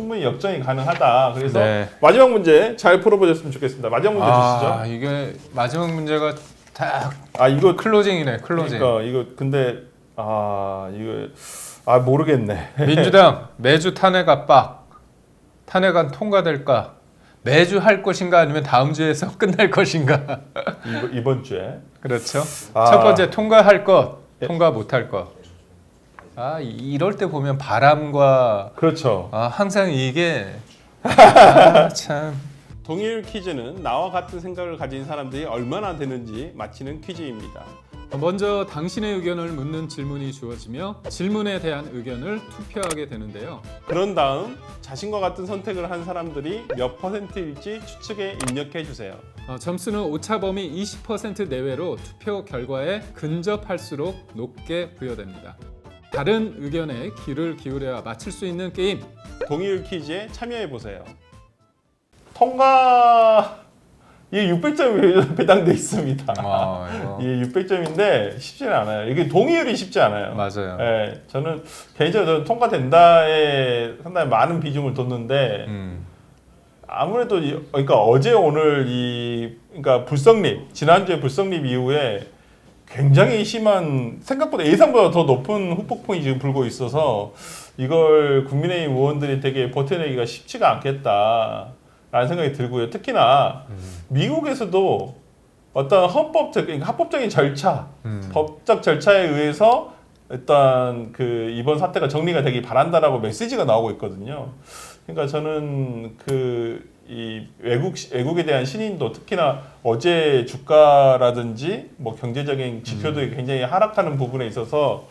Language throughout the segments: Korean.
충분히 역전이 가능하다. 그래서 네. 마지막 문제 잘 풀어보셨으면 좋겠습니다. 마지막 문제 주시죠. 이게 마지막 문제가 딱 이거 클로징이네. 클로징. 그러니까 이거 근데 이거 모르겠네. 민주당 매주 탄핵 압박. 탄핵안 통과될까? 매주 할 것인가 아니면 다음 주에서 끝날 것인가? 이번 주에. 그렇죠. 첫 번째 통과할 것, 통과 못할 것. 이럴 때 보면 바람과 그렇죠. 항상 이게 참. 동일 퀴즈는 나와 같은 생각을 가진 사람들이 얼마나 되는지 맞히는 퀴즈입니다. 먼저 당신의 의견을 묻는 질문이 주어지며 질문에 대한 의견을 투표하게 되는데요. 그런 다음 자신과 같은 선택을 한 사람들이 몇 %일지 추측에 입력해 주세요. 점수는 오차범위 20% 내외로 투표 결과에 근접할수록 높게 부여됩니다. 다른 의견에 귀를 기울여야 맞힐 수 있는 게임. 동일 퀴즈에 참여해 보세요. 통과 이게 600점이 배당돼 있습니다. 이게 600점인데 쉽지는 않아요. 이게 동의율이 쉽지 않아요. 맞아요. 네, 저는 개인적으로 통과된다에 상당히 많은 비중을 뒀는데 아무래도 그러니까 어제 오늘 그러니까 불성립 지난주에 불성립 이후에 굉장히 심한 생각보다 예상보다 더 높은 후폭풍이 지금 불고 있어서 이걸 국민의힘 의원들이 되게 버텨내기가 쉽지가 않겠다라는 생각이 들고요. 특히나 미국에서도 어떤 그러니까 합법적인 절차, 법적 절차에 의해서 일단 이번 사태가 정리가 되길 바란다라고 메시지가 나오고 있거든요. 그러니까 저는 이 외국에 대한 신인도 특히나 어제 주가라든지 뭐 경제적인 지표도 굉장히 하락하는 부분에 있어서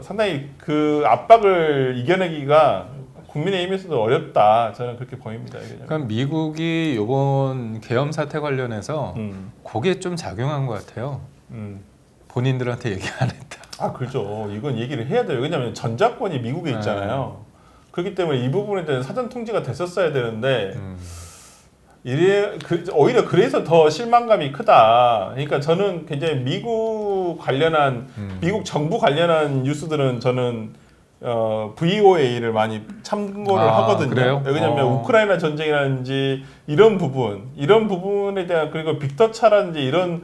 상당히 그 압박을 이겨내기가 국민의힘에서도 어렵다. 저는 그렇게 보입니다. 그럼 미국이 이번 계엄 사태 관련해서 그게 좀 작용한 것 같아요. 본인들한테 얘기 안 했다. 그렇죠. 이건 얘기를 해야 돼요. 왜냐하면 전작권이 미국에 있잖아요. 그렇기 때문에 이 부분에 대한 사전 통지가 됐었어야 되는데 오히려 그래서 더 실망감이 크다. 그러니까 저는 굉장히 미국 정부 관련한 뉴스들은 저는 VOA를 많이 참고를 하거든요. 그래요? 왜냐하면 우크라이나 전쟁이라든지 이런 부분에 대한 그리고 빅터차라든지 이런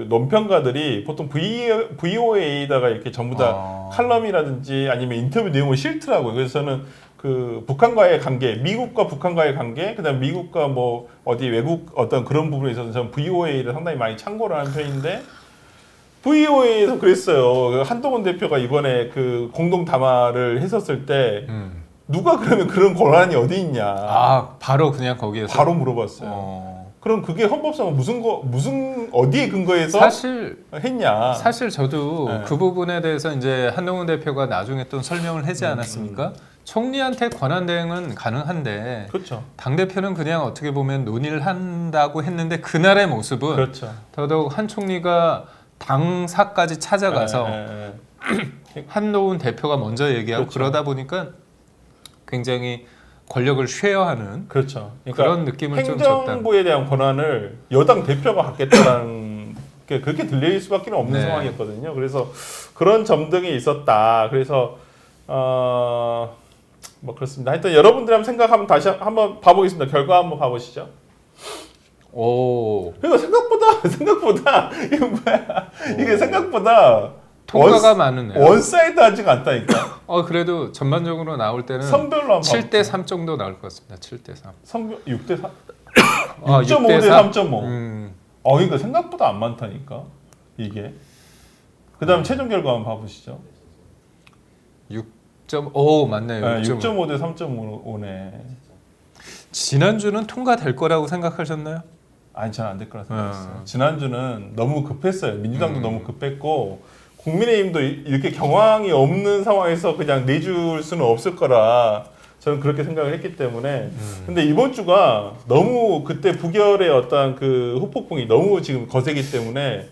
논평가들이 보통 VOA에다가 이렇게 전부 다 칼럼이라든지 아니면 인터뷰 내용을 실더라고요. 그래서 저는 북한과의 관계, 미국과 북한과의 관계, 그다음 미국과 뭐 어디 외국 어떤 그런 부분에 있어서 저는 VOA를 상당히 많이 참고를 하는 편인데 VOA에서 그랬어요. 한동훈 대표가 이번에 공동 담화를 했었을 때 누가 그러면 그런 권한이 어디 있냐? 바로 그냥 거기에서 바로 물어봤어요. 그럼 그게 헌법상은 무슨 어디에 근거해서 했냐? 사실 저도 그 부분에 대해서 이제 한동훈 대표가 나중에 또 설명을 하지 않았습니까? 총리한테 권한 대행은 가능한데 그렇죠. 당 대표는 그냥 어떻게 보면 논의를 한다고 했는데 그날의 모습은 그렇죠. 더더욱 한 총리가 당사까지 찾아가서 한동훈 대표가 먼저 얘기하고 그렇죠. 그러다 보니까 굉장히 권력을 쉐어하는 그렇죠. 그러니까 그런 느낌을 좀 줬다. 행정부에 대한 권한을 여당 대표가 갖겠다라는 그렇게 들릴 수밖에 없는 상황이었거든요. 그래서 그런 점등이 있었다. 그래서 뭐 그렇습니다. 하여튼 여러분들이 한번 생각하면 다시 한번 봐보겠습니다. 결과 한번 봐보시죠. 그러니까 생각보다 이거 뭐야? 이게 생각보다 통과가 많으네요. 원사이드하지가 않다니까. 그래도 전반적으로 나올 때는 성별로 7대 3 정도 나올 것 같습니다. 7대 3. 성별 6대 3. 6.5 대 3.5. 그러니까 생각보다 안 많다니까. 이게. 그다음 최종 결과 한번 봐보시죠. 6.5 맞네요. 6.5 대 3.5네. 지난주는 통과될 거라고 생각하셨나요? 아니 저는 안 될 거라 생각했어요. 지난주는 너무 급했어요. 민주당도 너무 급했고 국민의힘도 이렇게 경황이 없는 상황에서 그냥 내줄 수는 없을 거라 저는 그렇게 생각을 했기 때문에 근데 이번 주가 너무 그때 부결의 어떤 후폭풍이 너무 지금 거세기 때문에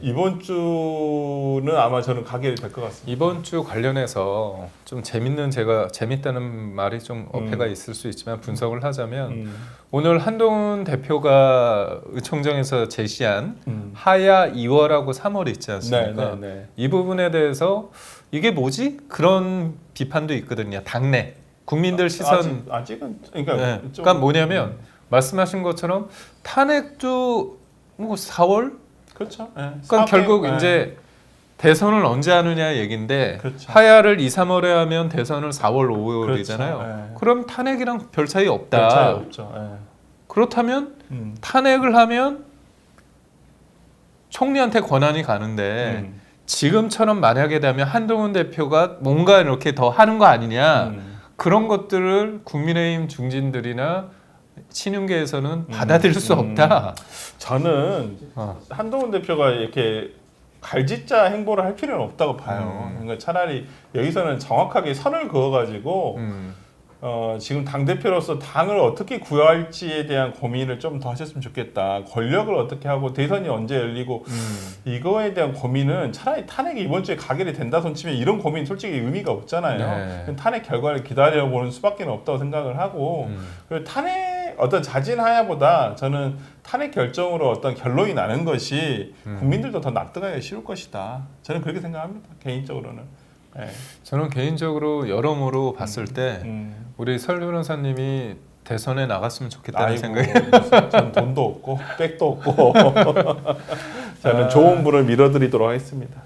이번 주는 아마 저는 가게 될 것 같습니다. 이번 주 관련해서 좀 재밌다는 말이 좀 어폐가 있을 수 있지만 분석을 하자면 오늘 한동훈 대표가 의총장에서 제시한 하야 2월하고 3월 있지 않습니까? 이 부분에 대해서 이게 뭐지? 그런 비판도 있거든요. 당내 국민들 시선. 아직은 그러니까 네. 좀, 그러니까 뭐냐면 말씀하신 것처럼 탄핵도 뭐 4월. 그렇죠. 네. 그러니까 결국 네. 이제 대선을 언제 하느냐 얘긴데 그렇죠. 하야를 2, 3월에 하면 대선을 4월, 5월이잖아요. 그렇죠. 네. 그럼 탄핵이랑 별 차이 없다. 별 차이 없죠. 네. 그렇다면 탄핵을 하면 총리한테 권한이 가는데 지금처럼 만약에 되면 한동훈 대표가 뭔가 이렇게 더 하는 거 아니냐 그런 것들을 국민의힘 중진들이나 친윤계에서는 받아들일 수 없다. 저는 한동훈 대표가 이렇게 갈짓자 행보를 할 필요는 없다고 봐요. 그러니까 차라리 여기서는 정확하게 선을 그어가지고 지금 당 대표로서 당을 어떻게 구할지에 대한 고민을 좀 더 하셨으면 좋겠다. 권력을 어떻게 하고 대선이 언제 열리고 이거에 대한 고민은 차라리 탄핵이 이번 주에 가결이 된다 손 치면 이런 고민 솔직히 의미가 없잖아요. 네. 탄핵 결과를 기다려보는 수밖에 없다고 생각을 하고 그리고 탄핵 어떤 자진하야보다 저는 탄핵 결정으로 어떤 결론이 나는 것이 국민들도 더 납득하기 쉬울 것이다. 저는 그렇게 생각합니다. 개인적으로는. 네. 저는 개인적으로 여러모로 봤을 때 우리 설 변호사님이 대선에 나갔으면 좋겠다는 생각이. 저는 돈도 없고 백도 없고 저는 좋은 분을 밀어드리도록 하겠습니다.